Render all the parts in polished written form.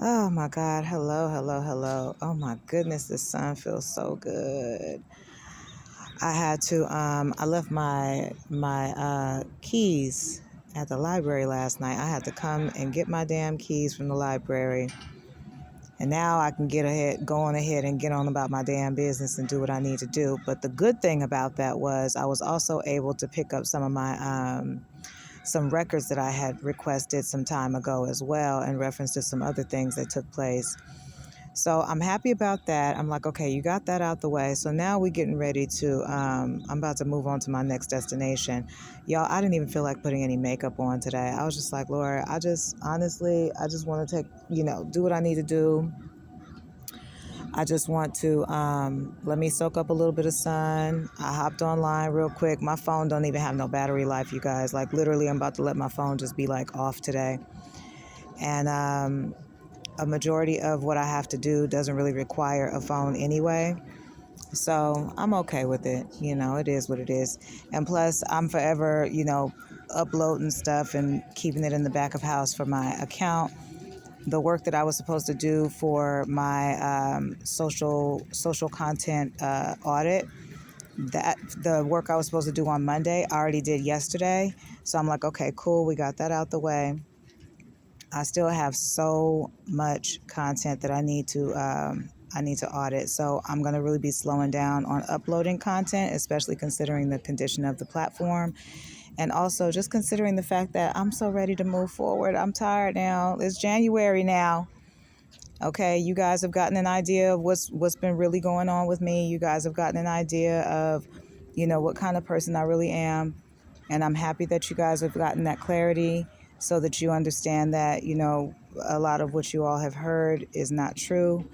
Oh my God. Hello, hello, hello. Oh my goodness, the sun feels so good. I left my keys at the library last night. I had to come and get my damn keys from the library. And now I can go on ahead and get on about my damn business and do what I need to do. But the good thing about that was I was also able to pick up some of some records that I had requested some time ago as well in reference to some other things that took place. So I'm happy about that. I'm like, okay, you got that out the way. So now we're getting ready I'm about to move on to my next destination. Y'all, I didn't even feel like putting any makeup on today. I was just like, Laura, I just want to do what I need to do. I just want to let me soak up a little bit of sun. I hopped online real quick. My phone don't even have no battery life, you guys. Like literally, I'm about to let my phone just be like off today. And a majority of what I have to do doesn't really require a phone anyway. So I'm okay with it. It is what it is. And plus, I'm forever, uploading stuff and keeping it in the back of house for my account. The work that I was supposed to do for my social content audit, that the work I was supposed to do on Monday, I already did yesterday. So I'm like, okay, cool, we got that out the way. I still have so much content that I need to audit. So I'm going to really be slowing down on uploading content, especially considering the condition of the platform. And also just considering the fact that I'm so ready to move forward. I'm tired now. It's January now. Okay, you guys have gotten an idea of what's been really going on with me. You guys have gotten an idea of, what kind of person I really am. And I'm happy that you guys have gotten that clarity so that you understand that, a lot of what you all have heard is not true.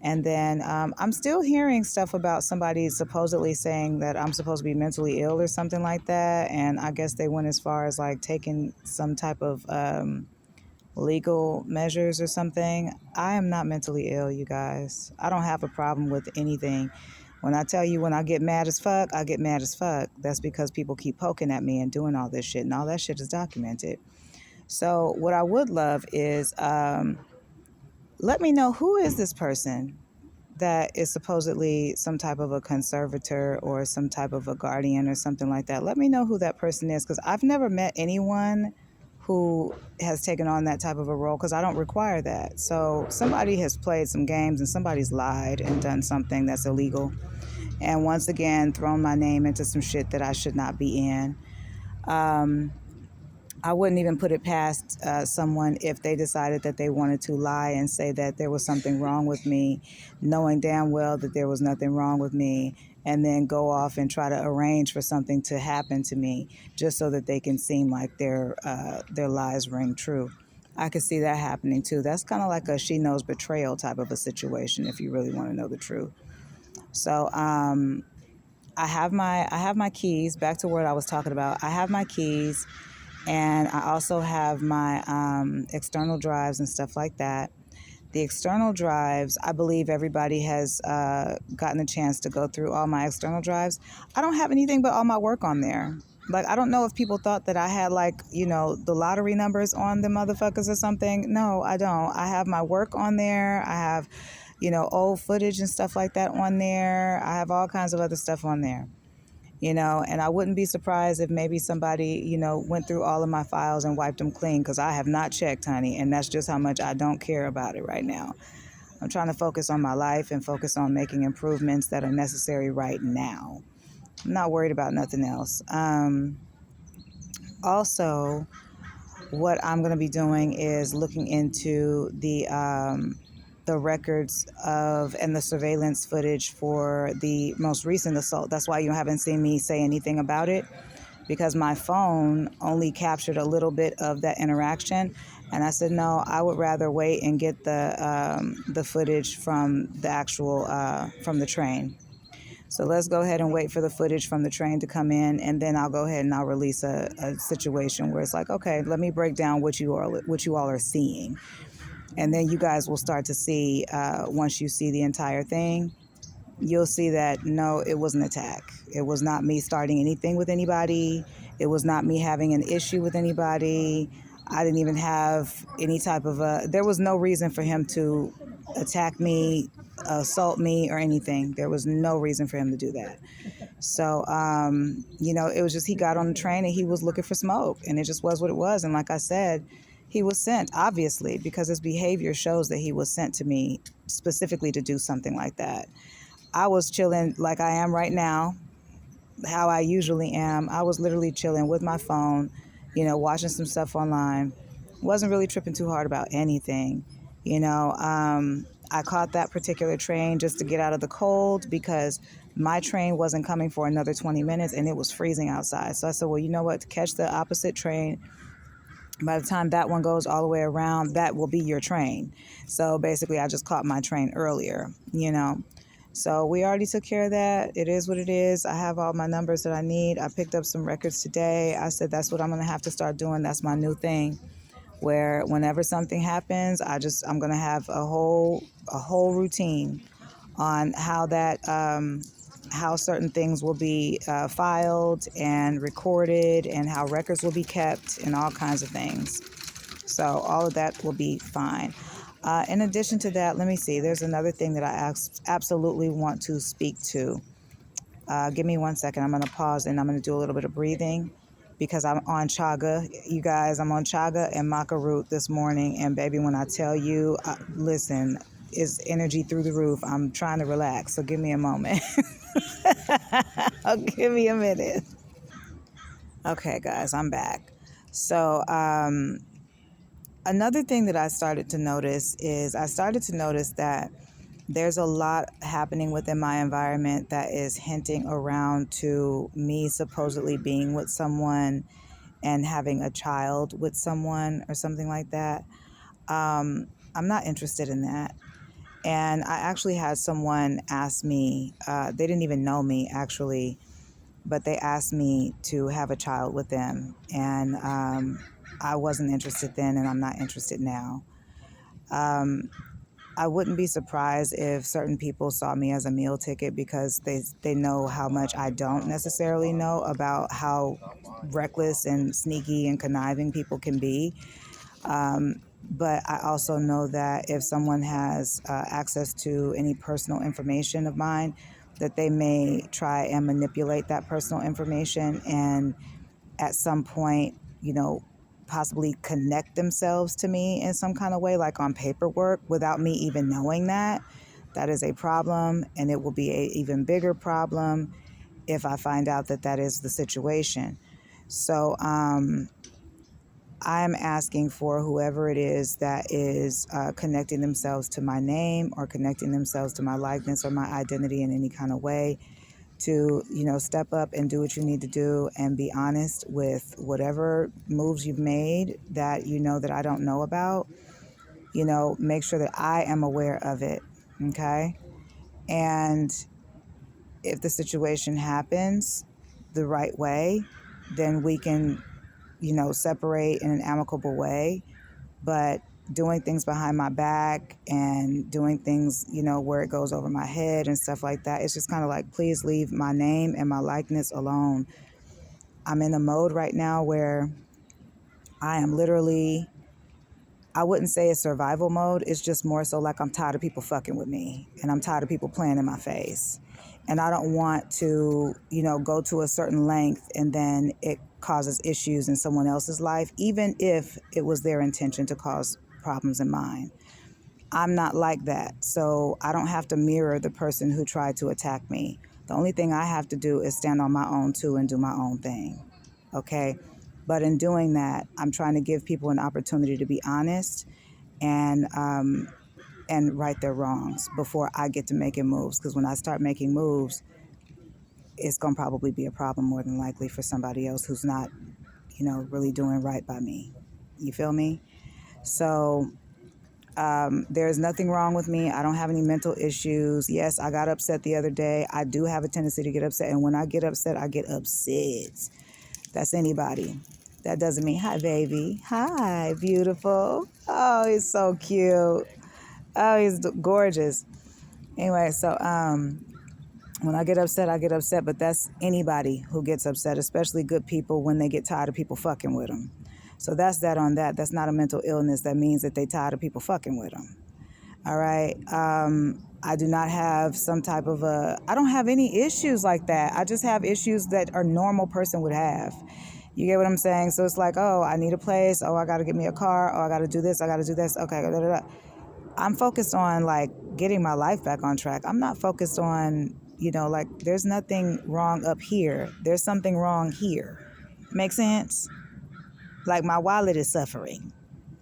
And then I'm still hearing stuff about somebody supposedly saying that I'm supposed to be mentally ill or something like that. And I guess they went as far as like taking some type of legal measures or something. I am not mentally ill, you guys. I don't have a problem with anything. When I tell you when I get mad as fuck, I get mad as fuck. That's because people keep poking at me and doing all this shit, and all that shit is documented. So what I would love is let me know, who is this person that is supposedly some type of a conservator or some type of a guardian or something like that. Let me know who that person is, because I've never met anyone who has taken on that type of a role, because I don't require that. So somebody has played some games and somebody's lied and done something that's illegal. And once again, thrown my name into some shit that I should not be in. I wouldn't even put it past someone if they decided that they wanted to lie and say that there was something wrong with me, knowing damn well that there was nothing wrong with me, and then go off and try to arrange for something to happen to me just so that they can seem like their lies ring true. I could see that happening too. That's kind of like a she knows betrayal type of a situation, if you really want to know the truth. So I have my keys. Back to what I was talking about. I have my keys. And I also have my external drives and stuff like that. The external drives, I believe everybody has gotten a chance to go through all my external drives. I don't have anything but all my work on there. Like, I don't know if people thought that I had, like, the lottery numbers on the motherfuckers or something. No, I don't. I have my work on there. I have, old footage and stuff like that on there. I have all kinds of other stuff on there. And I wouldn't be surprised if maybe somebody, went through all of my files and wiped them clean, because I have not checked, honey, and that's just how much I don't care about it right now. I'm trying to focus on my life and focus on making improvements that are necessary right now. I'm not worried about nothing else. Also, what I'm going to be doing is looking into the records of and the surveillance footage for the most recent assault. That's why you haven't seen me say anything about it, because my phone only captured a little bit of that interaction. And I said, no, I would rather wait and get the footage from the actual from the train. So let's go ahead and wait for the footage from the train to come in, and then I'll go ahead and I'll release a situation where it's like, okay, let me break down what you all are seeing, and then you guys will start to see, once you see the entire thing, you'll see that no, it was an attack. It was not me starting anything with anybody. It was not me having an issue with anybody. I didn't even have any type of there was no reason for him to attack me, assault me, or anything. There was no reason for him to do that. So, it was just he got on the train and he was looking for smoke, and it just was what it was. And like I said, he was sent, obviously, because his behavior shows that he was sent to me specifically to do something like that. I was chilling like I am right now, how I usually am. I was literally chilling with my phone, watching some stuff online. Wasn't really tripping too hard about anything. I caught that particular train just to get out of the cold because my train wasn't coming for another 20 minutes and it was freezing outside. So I said, well, you know what? To catch the opposite train, by the time that one goes all the way around, that will be your train. So basically, I just caught my train earlier. So we already took care of that. It is what it is. I have all my numbers that I need. I picked up some records today. I said that's what I'm going to have to start doing. That's my new thing, where whenever something happens, I'm going to have a whole routine on how certain things will be filed and recorded, and how records will be kept, and all kinds of things. So all of that will be fine. In addition to that, let me see. There's another thing that I absolutely want to speak to. Give me 1 second. I'm going to pause and I'm going to do a little bit of breathing because I'm on chaga. You guys, I'm on chaga and maca root this morning. And baby, when I tell you, listen, it's energy through the roof. I'm trying to relax. So give me a moment. Give me a minute. Okay, guys, I'm back. So, another thing that I started to notice that there's a lot happening within my environment that is hinting around to me supposedly being with someone and having a child with someone or something like that. I'm not interested in that. And I actually had someone ask me, they didn't even know me actually, but they asked me to have a child with them. And I wasn't interested then, and I'm not interested now. I wouldn't be surprised if certain people saw me as a meal ticket because they know how much I don't necessarily know about how reckless and sneaky and conniving people can be. But I also know that if someone has access to any personal information of mine, that they may try and manipulate that personal information and at some point, possibly connect themselves to me in some kind of way, like on paperwork, without me even knowing that. That is a problem, and it will be an even bigger problem if I find out that that is the situation. So I'm asking for whoever it is that is connecting themselves to my name or connecting themselves to my likeness or my identity in any kind of way to, step up and do what you need to do and be honest with whatever moves you've made that that I don't know about. Make sure that I am aware of it, okay? And if the situation happens the right way, then we can, separate in an amicable way. But doing things behind my back and doing things, where it goes over my head and stuff like that, it's just kind of like, please leave my name and my likeness alone. I'm in a mode right now where I am literally, I wouldn't say it's survival mode. It's just more so like I'm tired of people fucking with me and I'm tired of people playing in my face. And I don't want to, go to a certain length and then it causes issues in someone else's life, even if it was their intention to cause problems in mine. I'm not like that. So I don't have to mirror the person who tried to attack me. The only thing I have to do is stand on my own too and do my own thing. Okay. But in doing that, I'm trying to give people an opportunity to be honest and right their wrongs before I get to making moves. Because when I start making moves, it's going to probably be a problem more than likely for somebody else who's not, really doing right by me. You feel me? So there's nothing wrong with me. I don't have any mental issues. Yes, I got upset the other day. I do have a tendency to get upset. And when I get upset, I get upset. That's anybody. That doesn't mean, hi, baby. Hi, beautiful. Oh, he's so cute. Oh, he's gorgeous. Anyway, so when I get upset, I get upset. But that's anybody who gets upset, especially good people when they get tired of people fucking with them. So that's that on that. That's not a mental illness. That means that they tired of people fucking with them. All right. I do not have some type of I don't have any issues like that. I just have issues that a normal person would have. You get what I'm saying? So it's like, oh, I need a place. Oh, I got to get me a car. Oh, I got to do this. I got to do this. Okay. Da, da, da. I'm focused on like getting my life back on track. I'm not focused on, like there's nothing wrong up here. There's something wrong here. Make sense? Like my wallet is suffering,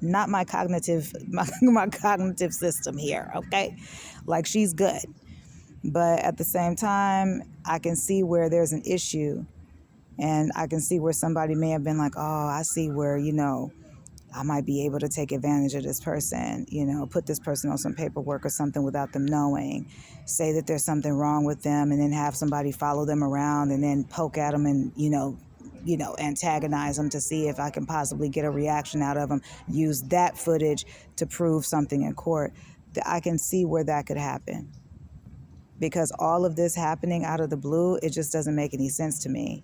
not my cognitive my cognitive system here, okay? Like she's good. But at the same time, I can see where there's an issue, and I can see where somebody may have been like, "Oh, I see where, I might be able to take advantage of this person, put this person on some paperwork or something without them knowing, say that there's something wrong with them, and then have somebody follow them around and then poke at them and, antagonize them to see if I can possibly get a reaction out of them, use that footage to prove something in court." I can see where that could happen. Because all of this happening out of the blue, it just doesn't make any sense to me.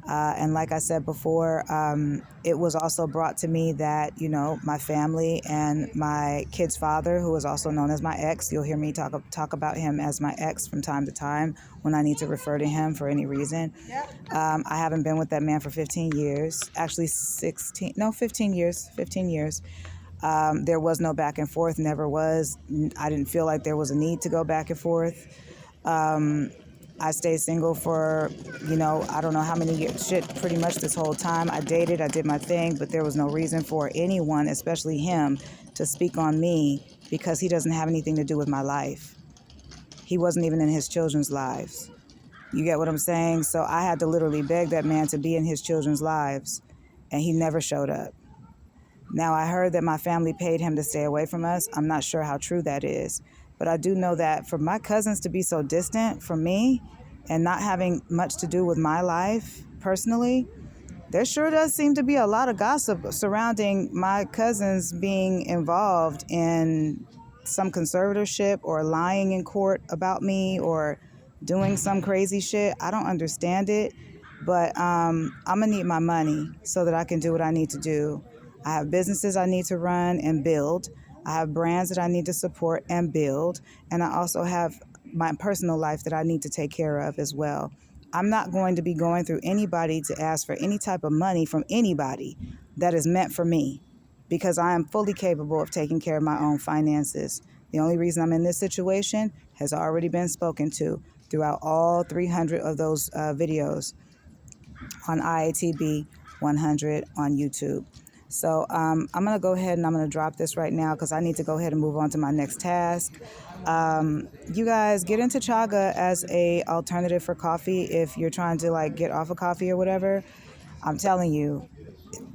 And like I said before, it was also brought to me that, my family and my kid's father, who is also known as my ex, you'll hear me talk about him as my ex from time to time when I need to refer to him for any reason. I haven't been with that man for 15 years, actually 15 years. There was no back and forth, never was. I didn't feel like there was a need to go back and forth. I stayed single for, I don't know how many years, pretty much this whole time. I dated, I did my thing, but there was no reason for anyone, especially him, to speak on me because he doesn't have anything to do with my life. He wasn't even in his children's lives. You get what I'm saying? So I had to literally beg that man to be in his children's lives, and he never showed up. Now, I heard that my family paid him to stay away from us. I'm not sure how true that is. But I do know that for my cousins to be so distant from me and not having much to do with my life personally, there sure does seem to be a lot of gossip surrounding my cousins being involved in some conservatorship or lying in court about me or doing some crazy shit. I don't understand it, but I'm going to need my money so that I can do what I need to do. I have businesses I need to run and build. I have brands that I need to support and build. And I also have my personal life that I need to take care of as well. I'm not going to be going through anybody to ask for any type of money from anybody that is meant for me because I am fully capable of taking care of my own finances. The only reason I'm in this situation has already been spoken to throughout all 300 of those videos on IATB 100 on YouTube. So I'm going to go ahead and I'm going to drop this right now because I need to go ahead and move on to my next task. You guys get into chaga as a alternative for coffee if you're trying to get off of coffee or whatever. I'm telling you,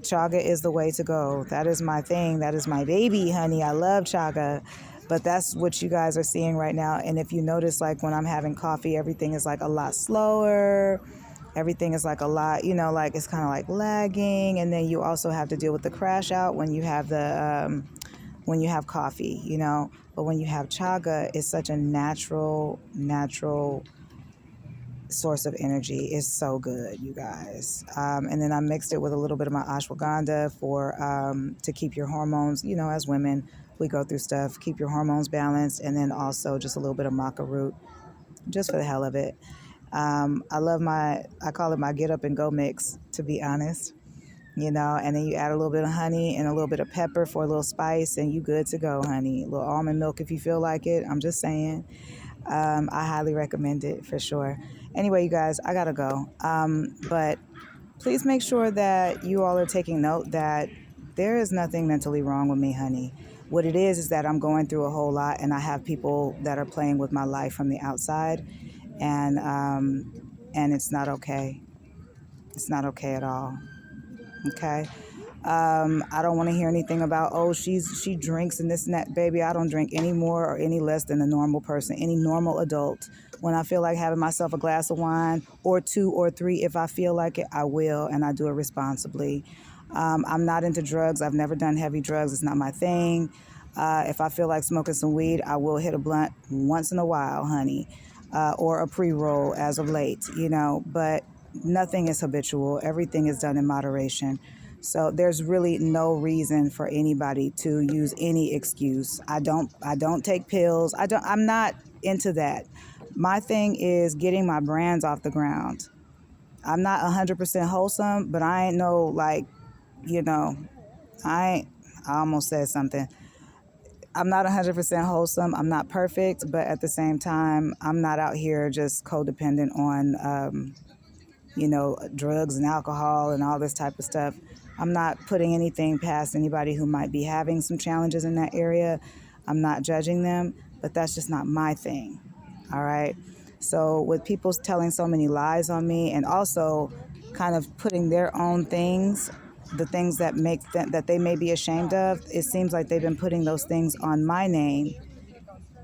chaga is the way to go. That is my thing. That is my baby, honey. I love chaga. But that's what you guys are seeing right now. And if you notice, when I'm having coffee, everything is a lot slower. Everything is a lot, it's kind of lagging. And then you also have to deal with the crash out when you have when you have coffee, But when you have chaga, it's such a natural source of energy. It's so good, you guys. And then I mixed it with a little bit of my ashwagandha to keep your hormones, as women, we go through stuff, keep your hormones balanced. And then also just a little bit of maca root, just for the hell of it. I call it my get up and go mix, to be honest, and then you add a little bit of honey and a little bit of pepper for a little spice and you good to go, honey. A little almond milk if you feel like it. I'm just saying. I highly recommend it for sure. Anyway, you guys, I gotta go. But please make sure that you all are taking note that there is nothing mentally wrong with me, honey. What it is that I'm going through a whole lot and I have people that are playing with my life from the outside. And it's not okay. It's not okay at all. Okay. I don't want to hear anything about, she drinks and this and that. Baby, I don't drink any more or any less than a normal person, any normal adult. When I feel like having myself a glass of wine or 2 or 3, if I feel like it, I will, and I do it responsibly. I'm not into drugs. I've never done heavy drugs. It's not my thing. If I feel like smoking some weed, I will hit a blunt once in a while, honey. Or a pre-roll as of late, but nothing is habitual. Everything is done in moderation. So there's really no reason for anybody to use any excuse. I don't take pills. I'm not into that. My thing is getting my brands off the ground. I'm not 100% wholesome, but I ain't no like, you know, I almost said something. I'm not 100% wholesome. I'm not perfect, but at the same time, I'm not out here just codependent on, drugs and alcohol and all this type of stuff. I'm not putting anything past anybody who might be having some challenges in that area. I'm not judging them, but that's just not my thing. All right. So, with people telling so many lies on me and also kind of putting their own things, the things that make them, that they may be ashamed of, it seems like they've been putting those things on my name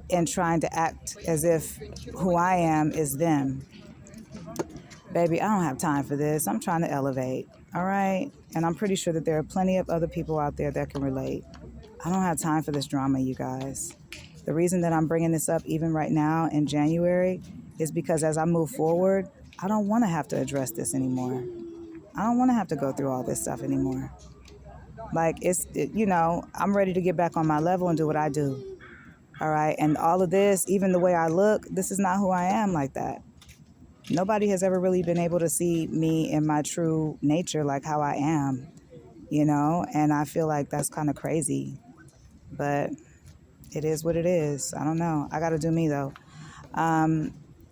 and trying to act as if who I am is them. Baby, I don't have time for this. I'm trying to elevate. All right. And I'm pretty sure that there are plenty of other people out there that can relate. I don't have time for this drama, you guys. The reason that I'm bringing this up even right now in January is because as I move forward, I don't want to have to address this anymore. I don't want to have to go through all this stuff anymore. Like, I'm ready to get back on my level and do what I do. All right. And all of this, even the way I look, this is not who I am like that. Nobody has ever really been able to see me in my true nature, like how I am, and I feel like that's kind of crazy, but it is what it is. I don't know. I got to do me though. I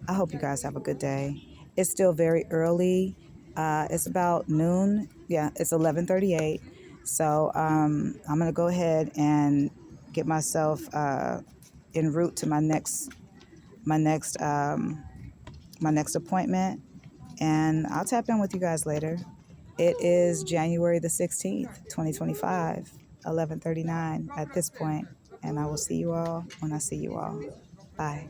hope you guys have a good day. It's still very early. It's about noon. Yeah, it's 11:38. So I'm gonna go ahead and get myself en route to my next my next appointment, and I'll tap in with you guys later. It is January the 16th, 2025, 11:39 at this point, and I will see you all when I see you all. Bye.